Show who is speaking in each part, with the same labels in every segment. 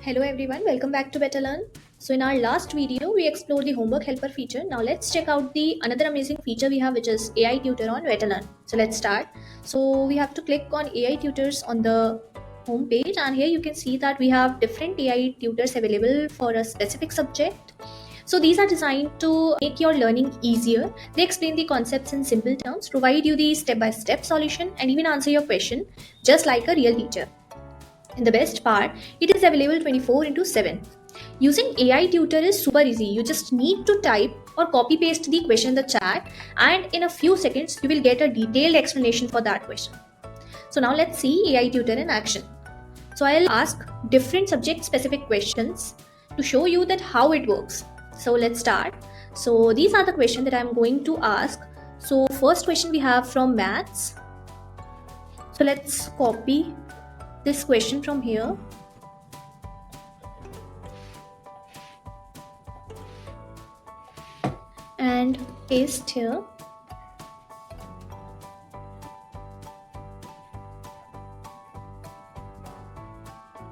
Speaker 1: Hello everyone, welcome back to Better Learn. So in our last video, we explored the homework helper feature. Now let's check out the another amazing feature we have, which is AI tutor on Better Learn. So let's start. So we have to click on AI tutors on the home page, and here you can see that we have different AI tutors available for a specific subject. So these are designed to make your learning easier. They explain the concepts in simple terms, provide you the step-by-step solution, and even answer your question just like a real teacher. And the best part, it is available 24 into 7. Using AI tutor is super easy. You just need to type or copy paste the question in the chat, and in a few seconds you will get a detailed explanation for that question. So now let's see AI tutor in action. So I'll ask different subject specific questions to show you that how it works. So let's start. So these are the questions that I'm going to ask. So first question we have from maths. So let's copy this question from here and paste here.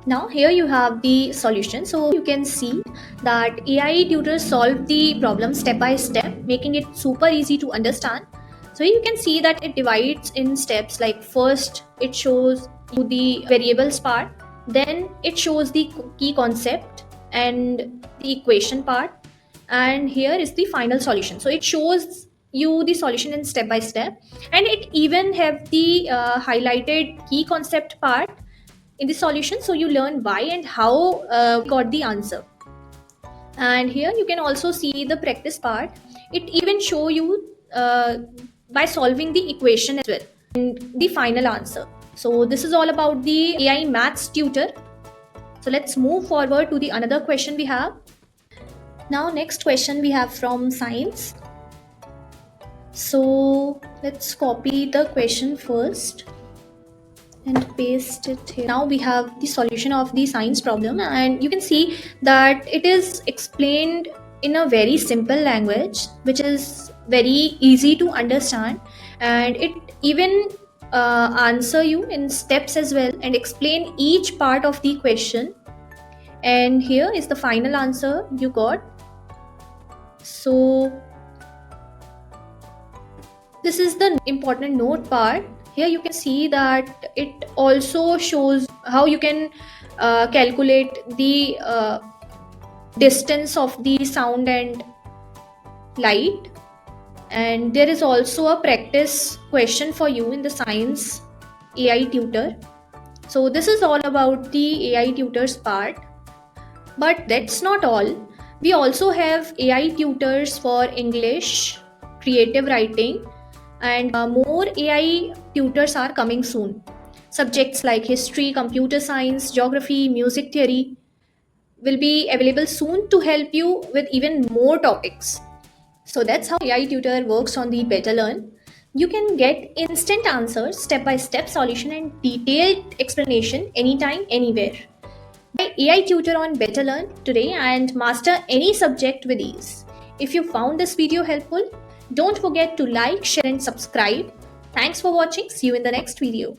Speaker 1: Now here you have the solution. So you can see that AI tutors solve the problem step by step, making it super easy to understand. So you can see that it divides in steps, like first it shows you the variables part, then it shows the key concept and the equation part, and here is the final solution. So it shows you the solution in step by step, and it even have the highlighted key concept part in the solution, so you learn why and how got the answer. And here you can also see the practice part. It even show you by solving the equation as well and the final answer. So this is all about the AI maths tutor. So let's move forward to the another question we have. Now next question we have from science. So let's copy the question first and paste it here. Now we have the solution of the science problem, and you can see that it is explained in a very simple language, which is very easy to understand, and it even answer you in steps as well and explain each part of the question. And here is the final answer you got. So this is the important note part. Here you can see that it also shows how you can calculate the distance of the sound and light, and there is also a practice question for you in the science AI tutor. So this is all about the AI tutors part, but that's not all. We also have AI tutors for English, creative writing, and more AI tutors are coming soon. Subjects like history, computer science, geography, music theory will be available soon to help you with even more topics. So that's how AI tutor works on the Better Learn. You can get instant answers, step-by-step solution, and detailed explanation anytime, anywhere. Buy AI tutor on Better Learn today and master any subject with ease. If you found this video helpful, don't forget to like, share, and subscribe. Thanks for watching. See you in the next video.